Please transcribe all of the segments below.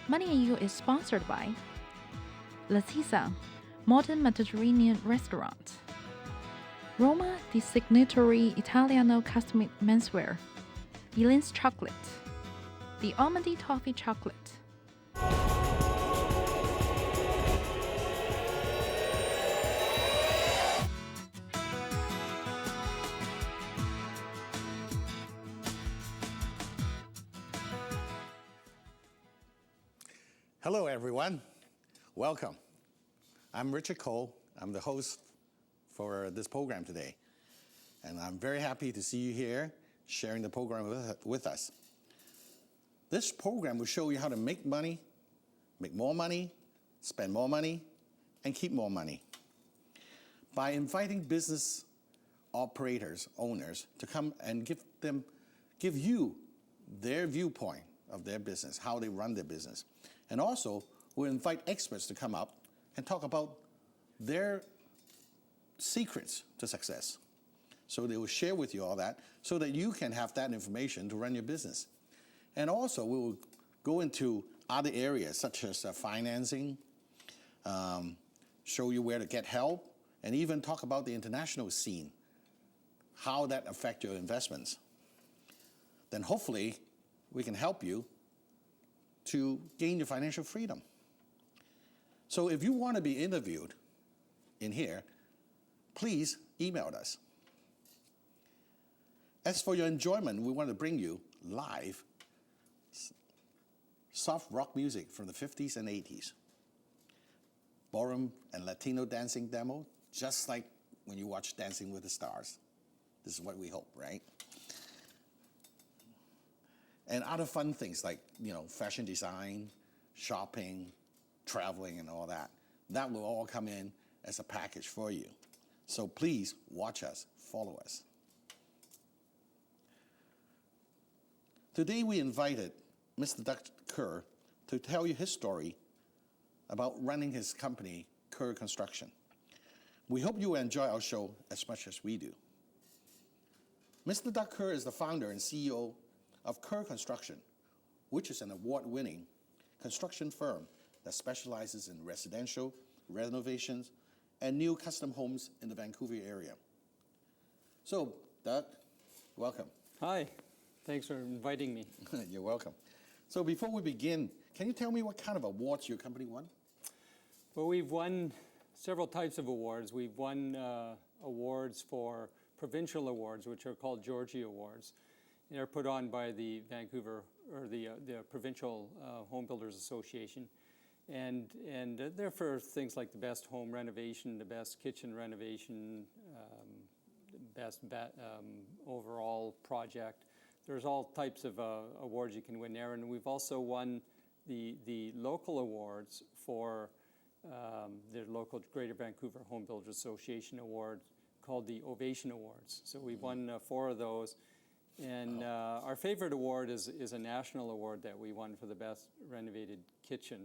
Money and You is sponsored by Latisa, modern Mediterranean restaurant. Roma, the signatory Italiano custom menswear. Elaine's Chocolate. The Almondy Toffee Chocolate. Hello, everyone. Welcome. I'm Richard Cole. I'm the host for this program today. And I'm very happy to see you here sharing the program with us. This program will show you how to make money, make more money, spend more money, and keep more money by inviting business operators, owners, to come and give you their viewpoint of their business, how they run their business. And also, we'll invite experts to come up and talk about their secrets to success. So they will share with you all that so that you can have that information to run your business. And also, we will go into other areas such as financing, show you where to get help, and even talk about the international scene, how that affects your investments. Then hopefully, we can help you to gain your financial freedom. So if you want to be interviewed in here, please email us. As for your enjoyment, we want to bring you live soft rock music from the 50s and 80s. Ballroom and Latino dancing demo, just like when you watch Dancing with the Stars. This is what we hope, right? And other fun things like, fashion design, shopping, traveling, and all that. That will all come in as a package for you. So please watch us, follow us. Today we invited Mr. Doug Kerr to tell you his story about running his company, Kerr Construction. We hope you enjoy our show as much as we do. Mr. Doug Kerr is the founder and CEO of Kerr Construction, which is an award-winning construction firm that specializes in residential, renovations, and new custom homes in the Vancouver area. So, Doug, welcome. Hi, thanks for inviting me. You're welcome. So before we begin, can you tell me what kind of awards your company won? Well, we've won several types of awards. We've won awards for provincial awards, which are called Georgie Awards. They're put on by the Vancouver, or the Provincial Home Builders Association. And they're for things like the best home renovation, the best kitchen renovation, the best overall project. There's all types of awards you can win there. And we've also won the local awards for the local Greater Vancouver Home Builders Association award called the Ovation Awards. So we've won 4 of those. And our favorite award is a national award that we won for the best renovated kitchen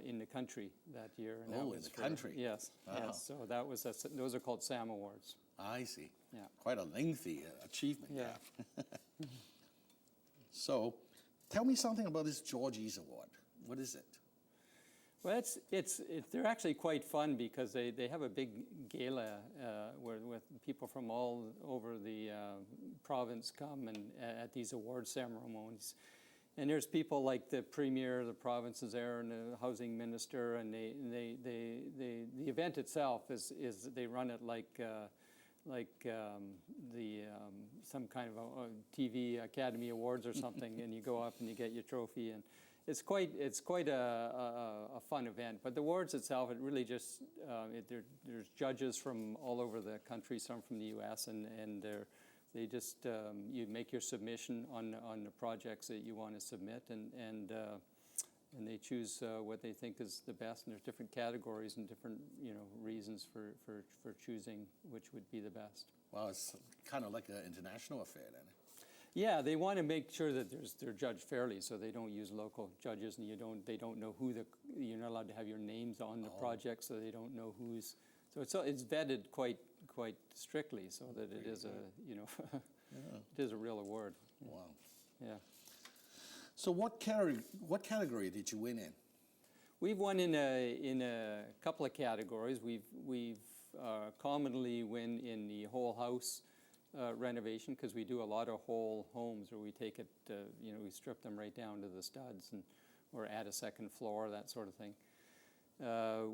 in the country that year. And in the country? Yes, Wow. yes. So that was those are called SAM Awards. I see. Yeah. Quite a lengthy achievement. Yeah. So, tell me something about this Georgie's Award. What is it? Well, they're actually quite fun because they have a big gala with people from all over the province come and at these award ceremonies. And there's people like the premier of the province is there and the housing minister, and the event itself is they run it like some kind of a TV Academy Awards or something, and you go up and you get your trophy, and it's quite a fun event. But the awards itself, it really just there's judges from all over the country, some from the U.S. and they just you make your submission on the projects that you want to submit, and they choose what they think is the best. And there's different categories and different reasons for choosing which would be the best. Well, it's kind of like an international affair then. Yeah, they want to make sure that they're judged fairly, so they don't use local judges, and they don't know you're not allowed to have your names on the project, so they don't know who's. So it's vetted quite strictly, so that it is a it is a real award. Wow. Yeah. So what category did you win in? We've won in a couple of categories. We've commonly win in the whole house renovation, because we do a lot of whole homes where we take it, we strip them right down to the studs or add a second floor, that sort of thing.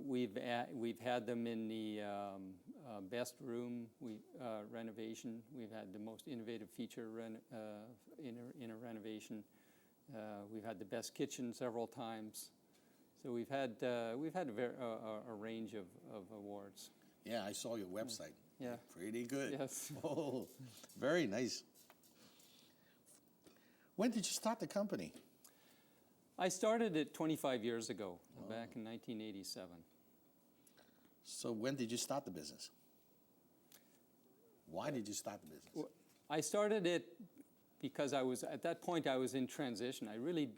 We've had them in the best room renovation. We've had the most innovative feature in a renovation. We've had the best kitchen several times. So we've had a range of awards. Yeah, I saw your website. Yeah. Pretty good. Yes. Oh, very nice. When did you start the company? I started it 25 years ago, back in 1987. So when did you start the business? Why did you start the business? Well, I started it because at that point I was in transition. I really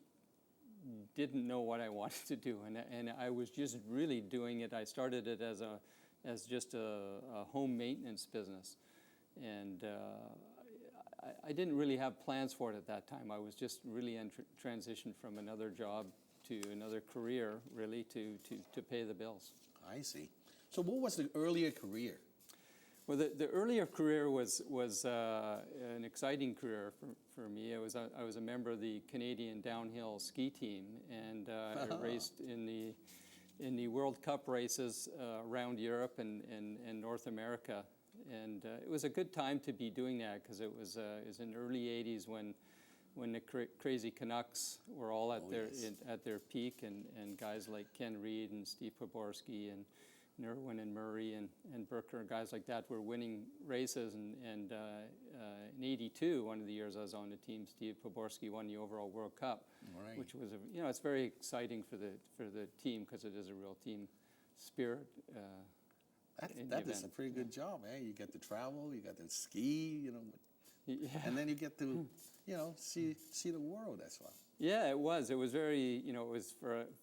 didn't know what I wanted to do, and I was just really doing it. I started it as just a home maintenance business, and I didn't really have plans for it at that time. I was just really in transition from another job to another career, really, to pay the bills. I see. So what was the earlier career? Well, the earlier career was an exciting career for me. I was a member of the Canadian downhill ski team, and I raced in the World Cup races around Europe and North America. And it was a good time to be doing that, because it was in the early 80s when the crazy Canucks were all at their peak, and guys like Ken Reid and Steve Poborski and Irwin and Murray and Burker and guys like that were winning races. And in '82, one of the years I was on the team, Steve Poborski won the overall World Cup, Right. which was it's very exciting for the team, because it is a real team spirit. That is a pretty good job, eh? You get to travel, you get to ski, and then you get to, see the world as well. Yeah, it was. It was very, it was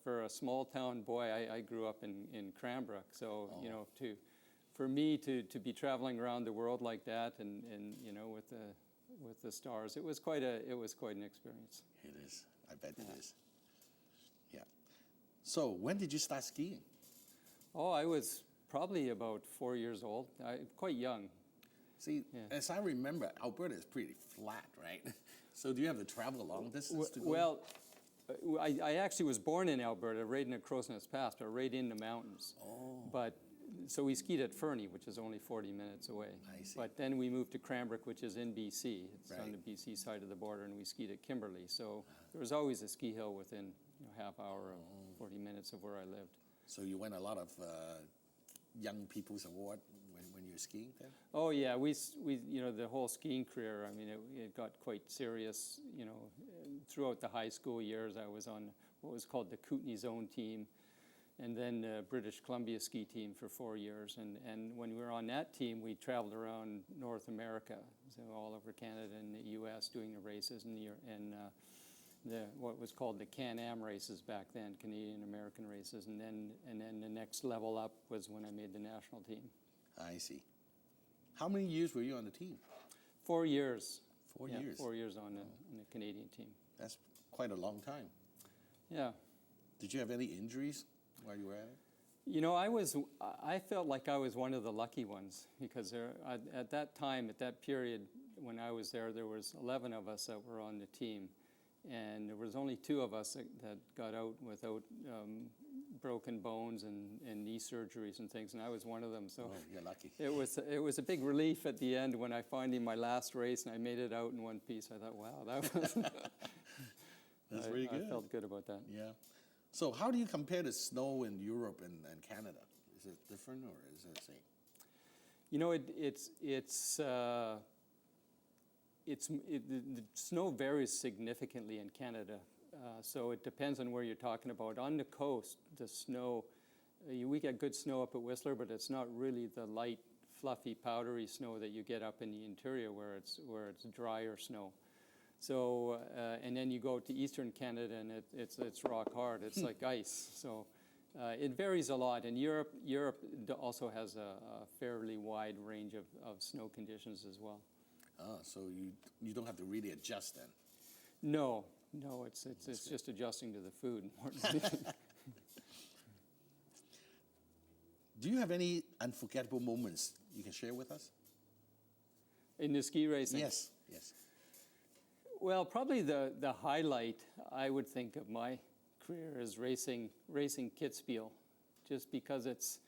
for a small town boy. I grew up in Cranbrook, so for me to be traveling around the world like that, and with the stars, it was quite an experience. It is. I bet it is. Yeah. So when did you start skiing? Oh, I was probably about 4 years old. Quite young. See, as I remember, Alberta is pretty flat, right? So do you have to travel a long distance to go? Well, I actually was born in Alberta, right in Crow's Nest Pass, but right in the mountains. Oh. But so we skied at Fernie, which is only 40 minutes away. I see. But then we moved to Cranbrook, which is in BC. It's on Right. the BC side of the border, and we skied at Kimberley. So there was always a ski hill within half hour of 40 minutes of where I lived. So you won a lot of young people's award when you were skiing then? Oh yeah, we the whole skiing career. I mean, it got quite serious. Throughout the high school years, I was on what was called the Kootenay Zone team, and then the British Columbia ski team for 4 years. And when we were on that team, we traveled around North America, so all over Canada and the U.S. doing the races and what was called the Can-Am races back then, Canadian American races, and then the next level up was when I made the national team. I see. How many years were you on the team? 4 years. 4 Yeah, years. 4 years on the Canadian team. That's quite a long time. Yeah. Did you have any injuries while you were at it? I felt like I was one of the lucky ones, because at that time, at that period when I was there was 11 of us that were on the team, and there was only 2 of us that got out without broken bones and knee surgeries and things, and I was one of them. So Oh, you're lucky. it was a big relief at the end when I finally, my last race, and I made it out in one piece. I thought, wow, that was That's pretty good. I felt good about that. Yeah. So how do you compare the snow in Europe and Canada? Is it different or is it the same? The snow varies significantly in Canada, so it depends on where you're talking about. On the coast, the snow, we get good snow up at Whistler, but it's not really the light, fluffy, powdery snow that you get up in the interior where it's drier snow. So, and then you go to eastern Canada and it's rock hard. It's like ice. So it varies a lot. And Europe also has a fairly wide range of snow conditions as well. So you don't have to really adjust then? No, No, it's just adjusting to the food more than anything. Do you have any unforgettable moments you can share with us? In the ski racing? Yes, yes. Well, probably the highlight, I would think, of my career is racing Kitzbühel, just because it's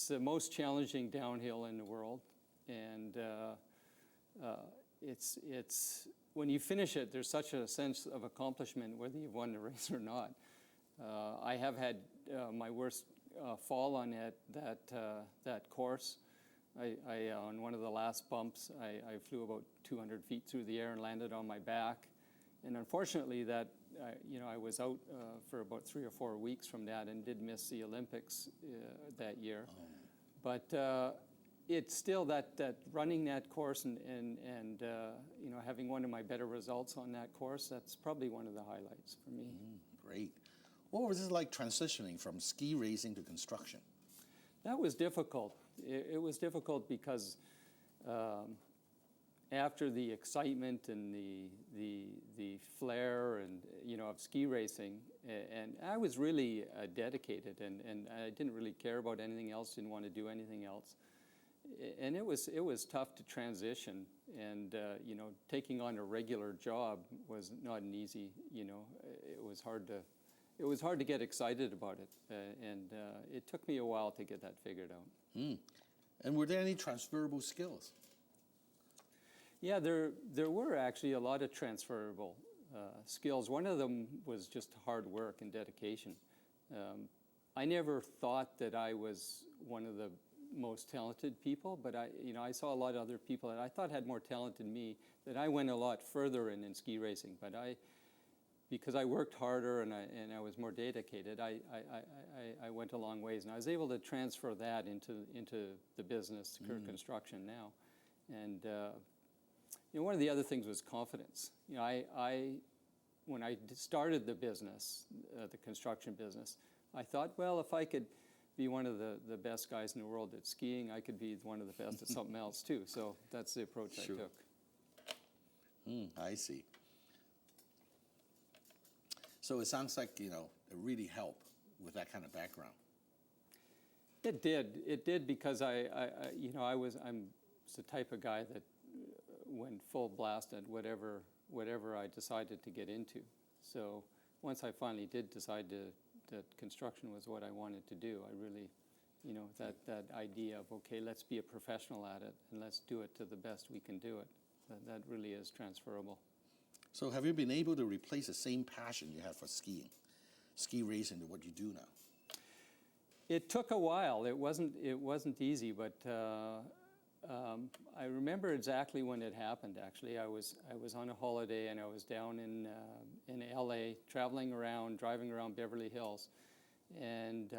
the most challenging downhill in the world, and it's when you finish it, there's such a sense of accomplishment whether you've won the race or not. I have had my worst fall on that course. I on one of the last bumps, I flew about 200 feet through the air and landed on my back, and unfortunately I was out for about 3 or 4 weeks from that and did miss the Olympics that year. Oh. But it's still that running that course and having one of my better results on that course, that's probably one of the highlights for me. Great. What was it like transitioning from ski racing to construction? That was difficult. It was difficult because after the excitement and the flair and of ski racing, and I was really dedicated, and I didn't really care about anything else, didn't want to do anything else, and it was tough to transition, and taking on a regular job was not an easy. It was hard to get excited about it, and it took me a while to get that figured out. And were there any transferable skills? Yeah, there were actually a lot of transferable skills. One of them was just hard work and dedication. I never thought that I was one of the most talented people, but I saw a lot of other people that I thought had more talent than me, that I went a lot further in ski racing. But because I worked harder and I was more dedicated, I went a long ways, and I was able to transfer that into the business, Kerr Construction now. And one of the other things was confidence. When I started the business, the construction business, I thought, well, if I could be one of the best guys in the world at skiing, I could be one of the best at something else too. So that's the approach I took. I see. So it sounds like, it really helped with that kind of background. It did because I'm the type of guy that went full blast at whatever I decided to get into. So once I finally did decide that construction was what I wanted to do, I really, that idea of, okay, let's be a professional at it and let's do it to the best we can do it, that really is transferable. So have you been able to replace the same passion you had for ski racing to what you do now? It took a while. It wasn't easy, but I remember exactly when it happened. Actually, I was on a holiday and I was down in LA, driving around Beverly Hills, and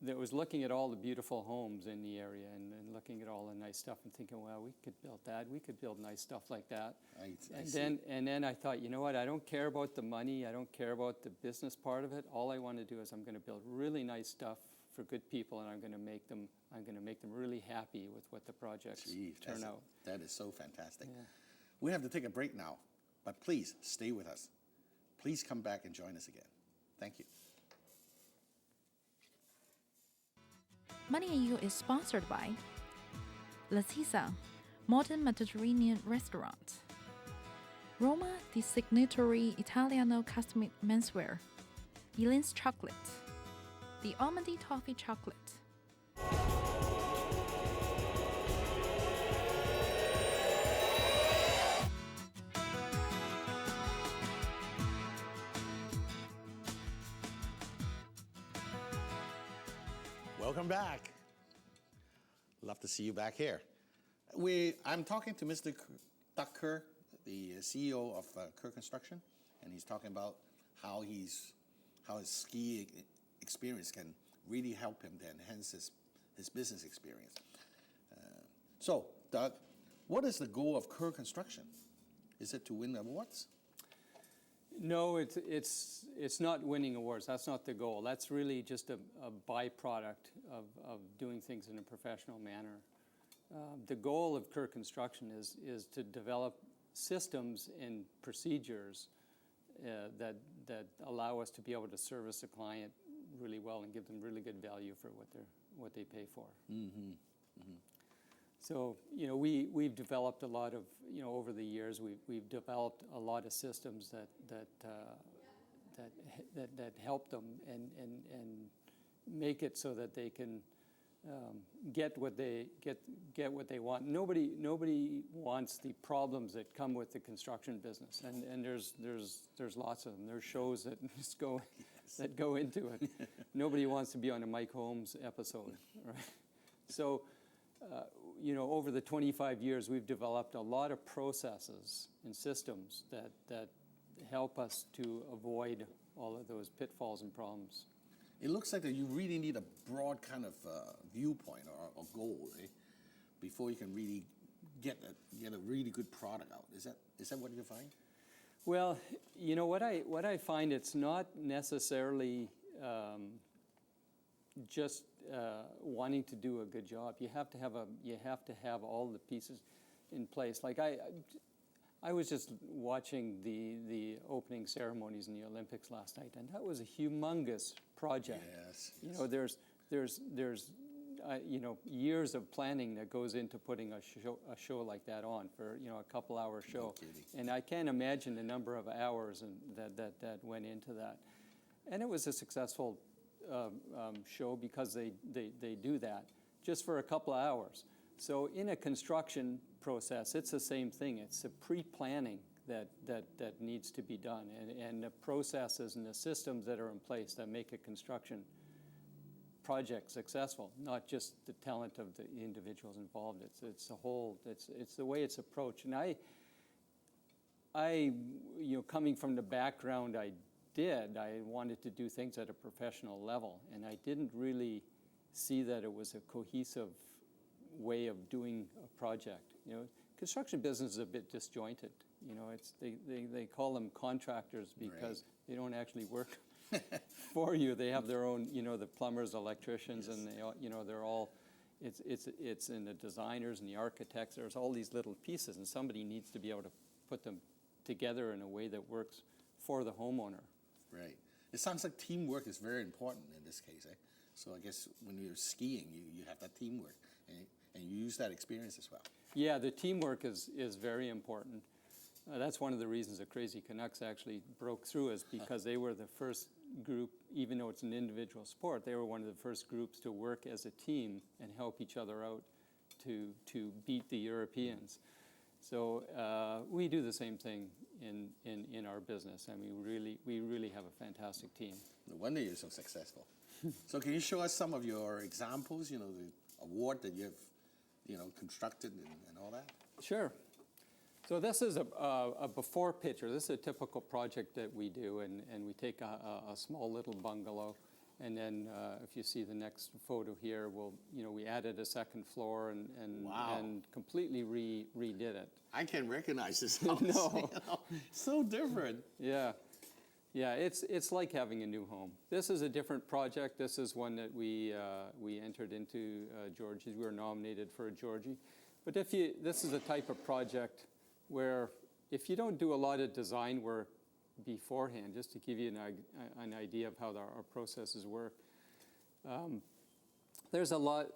that was looking at all the beautiful homes in the area and looking at all the nice stuff and thinking, well, we could build that. We could build nice stuff like that. And then I thought, you know what? I don't care about the money. I don't care about the business part of it. All I want to do is I'm going to build really nice stuff for good people, and I'm going to make them really happy with what the projects turn out. That is so fantastic. Yeah. We have to take a break now, but please stay with us. Please come back and join us again. Thank you. Money and You is sponsored by Lasisa, modern Mediterranean restaurant. Roma, the signatory Italiano custom menswear. Elaine's chocolate. The almondy toffee chocolate. Welcome back. Love to see you back here. I'm talking to Mr. Doug Kerr, the CEO of Kerr Construction, and he's talking about how his ski experience can really help him to enhance his business experience. So, Doug, what is the goal of Kerr Construction? Is it to win awards? No, it's not winning awards. That's not the goal. That's really just a byproduct of doing things in a professional manner. The goal of Kerr Construction is to develop systems and procedures that allow us to be able to service a client really well and give them really good value for what they pay for. So, you know, we've developed a lot of, you know, over the years, we've developed a lot of systems that help them and make it so that they can get what they want. Nobody wants the problems that come with the construction business, and there's lots of them. There's shows that just go into it. Nobody wants to be on a Mike Holmes episode, right? So, you know, over the 25 years, we've developed a lot of processes and systems that help us to avoid all of those pitfalls and problems. It looks like that you really need a broad kind of viewpoint or goal, eh, before you can really get a really good product out. Is that what you find? Well, you know what I find, it's not necessarily just wanting to do a good job. You have to have all the pieces in place. Like I was just watching the opening ceremonies in the Olympics last night, and that was a humongous project. Yes. You know, there's you know, years of planning that goes into putting a show like that on for, you know, a couple-hour show. No kidding. And I can't imagine the number of hours that went into that. And it was a successful show because they do that just for a couple of hours. So in a construction process, it's the same thing. It's the pre-planning that needs to be done, and the processes and the systems that are in place that make a construction project successful, not just the talent of the individuals involved. It's the whole, it's the way it's approached. And I, you know, coming from the background I wanted to do things at a professional level, and I didn't really see that it was a cohesive way of doing a project. You know, construction business is a bit disjointed. You know, it's they call them contractors because they don't actually work for you. They have their own, you know, the plumbers, electricians, and they all, you know, they're all, it's in the designers and the architects. There's all these little pieces, and somebody needs to be able to put them together in a way that works for the homeowner. Right. It sounds like teamwork is very important in this case, eh? So I guess when you're skiing, you have that teamwork, and you use that experience as well. Yeah, the teamwork is very important. That's one of the reasons the Crazy Canucks actually broke through, is because they were the first group, even though it's an individual sport, they were one of the first groups to work as a team and help each other out to beat the Europeans. So we do the same thing in our business, and we really have a fantastic team. No wonder you're so successful. So can you show us some of your examples, you know, the award that you've, you know, constructed and all that? Sure. So this is a before picture. This is a typical project that we do, and we take a small little bungalow, and then if you see the next photo here, we added a second floor and Wow. and completely redid it. I can recognize this house. No. You know, so different. Yeah, it's like having a new home. This is a different project. This is one that we entered into Georgie. We were nominated for a Georgie, but this is a type of project where if you don't do a lot of design work beforehand, just to give you an idea of how our processes work, there's a lot.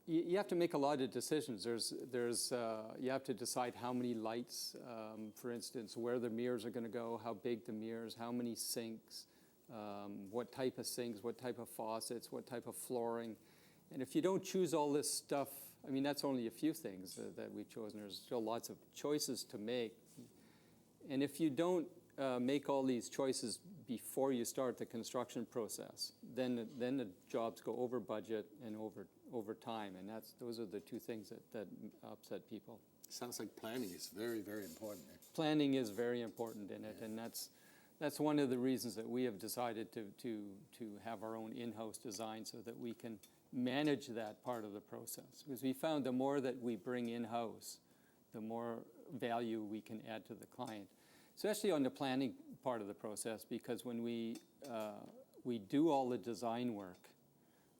You have to make a lot of decisions. You have to decide how many lights, for instance, where the mirrors are going to go, how big the mirrors, how many sinks, what type of sinks, what type of faucets, what type of flooring. And if you don't choose all this stuff, I mean, that's only a few things that we've chosen. There's still lots of choices to make. And if you don't make all these choices before you start the construction process, then the jobs go over budget and over time. And those are the two things that upset people. Sounds like planning is very, very important. Eh? Planning is very important in it, and that's one of the reasons that we have decided to have our own in-house design, so that we can manage that part of the process. Because we found the more that we bring in-house, the more value we can add to the client, especially on the planning part of the process, because when we do all the design work,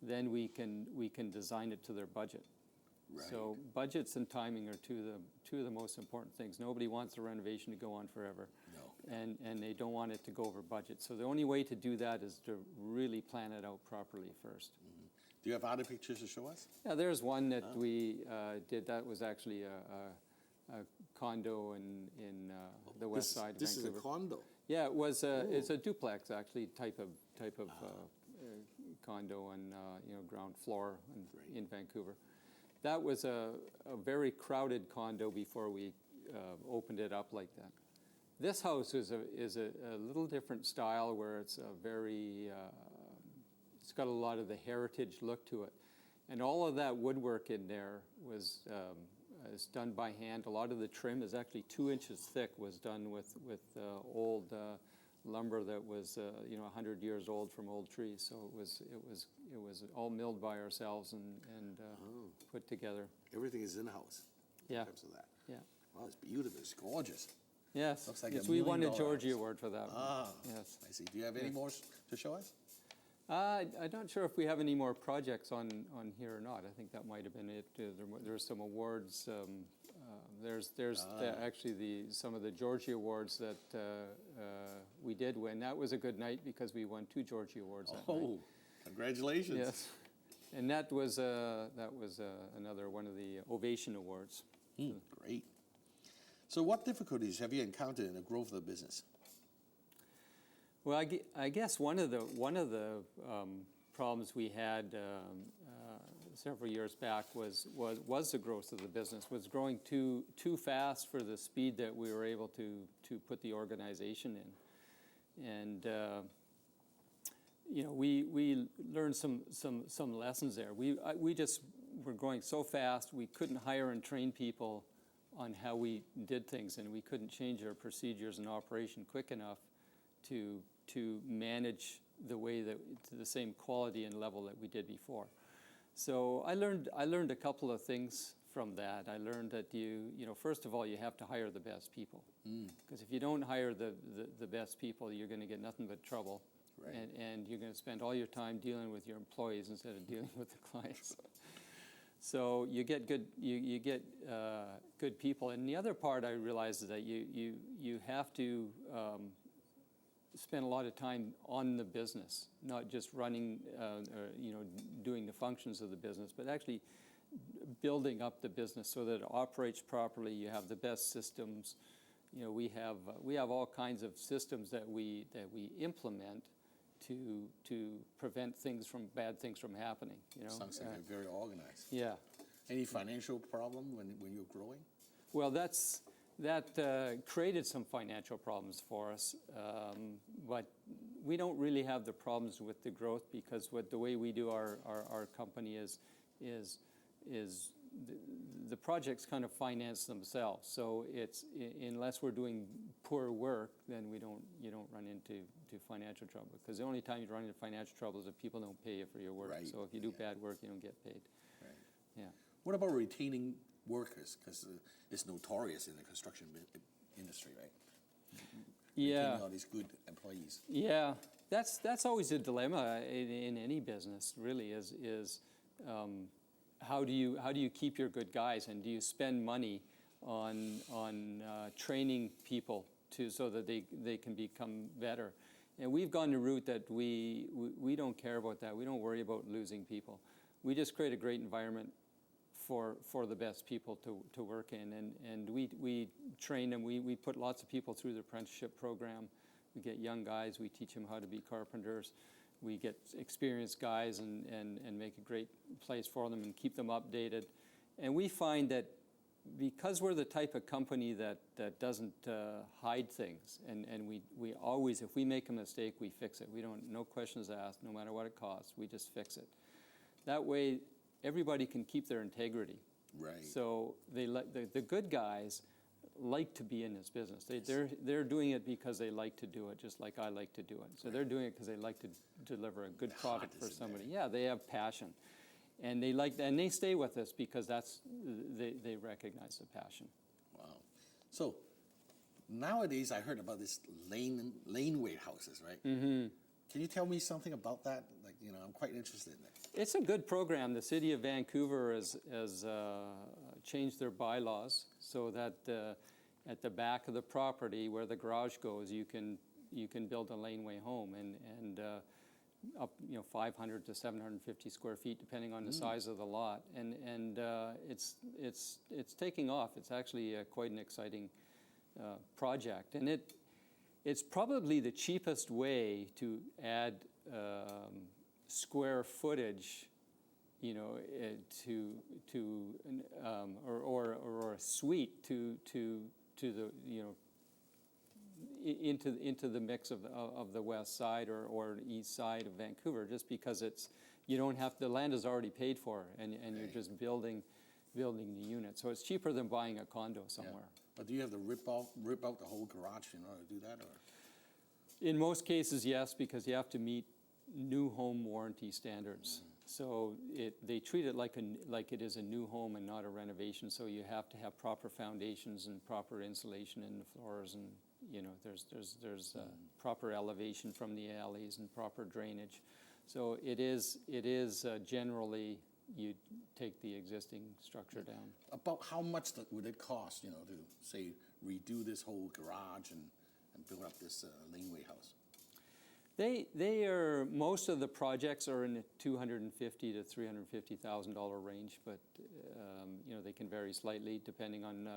then we can design it to their budget. So budgets and timing are two of the most important things. Nobody wants the renovation to go on forever. No. And they don't want it to go over budget. So the only way to do that is to really plan it out properly first. Do you have other pictures to show us? Yeah, there's one that we did. That was actually a condo in the west side of This Vancouver. is a condo. Yeah, it was. It's a duplex actually, type of condo on ground floor in Vancouver. That was a very crowded condo before we opened it up like that. This house is a little different style where it's a very it's got a lot of the heritage look to it, and all of that woodwork in there was is done by hand. A lot of the trim is actually 2 inches thick. Was done with old lumber that was 100 years old from old trees. So it was all milled by ourselves and put together. Everything is in house. Yeah. In terms of that. Yeah. Wow, it's beautiful. It's gorgeous. Yes. Looks like yes, $1 we won a million Georgie house. Award for that. Ah, Yes. I see. Do you have any more to show us? I'm not sure if we have any more projects on here or not. I think that might have been it. There's some awards. There's actually some of the Georgie Awards that we did win. That was a good night because we won 2 Georgie Awards that night. Oh, congratulations. Yes, and that was another one of the Ovation Awards. Great. So what difficulties have you encountered in the growth of the business? Well, I guess one of the problems we had several years back was the growth of the business. Was growing too fast for the speed that we were able to put the organization in, and we learned some lessons there. We just were growing so fast we couldn't hire and train people on how we did things, and we couldn't change our procedures and operation quick enough to manage the way that to the same quality and level that we did before. So I learned a couple of things from that. I learned that first of all, you have to hire the best people, because if you don't hire the best people, you're going to get nothing but trouble, Right. and you're going to spend all your time dealing with your employees instead of dealing with the clients. So you get good good people, and the other part I realized is that you have to spend a lot of time on the business, not just running, doing the functions of the business, but actually building up the business so that it operates properly. You have the best systems. We have all kinds of systems that we implement to prevent bad things from happening. Sounds like you're very organized. Yeah. Any financial problem when you're growing? Well, that created some financial problems for us, but we don't really have the problems with the growth, because the way we do our company is the projects kind of finance themselves. So it's unless we're doing poor work, then you don't run into financial trouble, because the only time you run into financial trouble is if people don't pay you for your work. Right. So if you do bad work, you don't get paid. Right. Yeah. What about retaining workers? Because it's notorious in the construction industry, right? Yeah. Retaining all these good employees. Yeah, that's always a dilemma in any business. Really, is how do you keep your good guys, and do you spend money on training people so that they can become better? And we've gone the route that we don't care about that. We don't worry about losing people. We just create a great environment for the best people to work in, and we train them. We put lots of people through the apprenticeship program. We get young guys. We teach them how to be carpenters. We get experienced guys and make a great place for them and keep them updated. And we find that because we're the type of company that doesn't hide things, and we always, if we make a mistake, we fix it. No questions asked, no matter what it costs. We just fix it. That way, everybody can keep their integrity. Right. So the good guys like to be in this business. They're doing it because they like to do it, just like I like to do it. So they're doing it because they like to deliver a good product for somebody. Yeah, they have passion, and they stay with us because they recognize the passion. Wow. So nowadays I heard about this laneway houses, right? Mm-hmm. Can you tell me something about that? Like, I'm quite interested in it. It's a good program. The city of Vancouver has changed their bylaws so that at the back of the property where the garage goes, you can build a laneway home and up 500 to 750 square feet depending on the size of the lot, and it's taking off. It's actually quite an exciting project, and it's probably the cheapest way to add square footage, or a suite to the into the mix of the west side or east side of Vancouver, just because you don't have, the land is already paid for, and you're just building the unit, so it's cheaper than buying a condo somewhere. Yeah. But do you have to rip out the whole garage in order to do that, or? In most cases, yes, because you have to meet new home warranty standards. So they treat it like it is a new home and not a renovation. So you have to have proper foundations and proper insulation in the floors, and there's proper elevation from the alleys and proper drainage. So it is generally you take the existing structure down. About how much would it cost, to say redo this whole garage and build up this laneway house? Most of the projects are in the $250,000 to $350,000 range, but they can vary slightly depending on,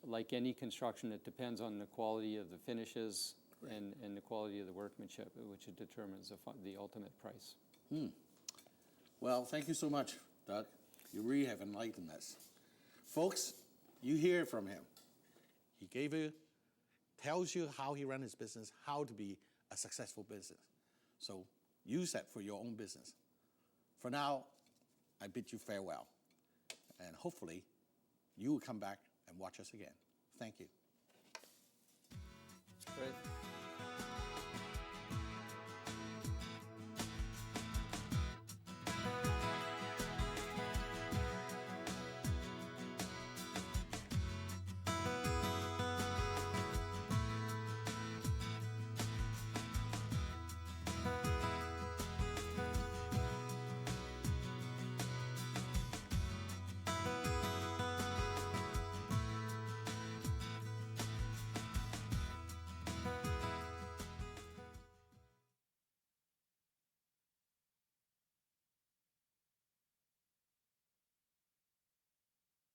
like any construction, it depends on the quality of the finishes and the quality of the workmanship, which determines the ultimate price. Well, thank you so much, Doug. You really have enlightened us. Folks, you hear from him. He tells you how he runs his business, how to be a successful business. So use that for your own business. For now, I bid you farewell. And hopefully, you will come back and watch us again. Thank you. Great.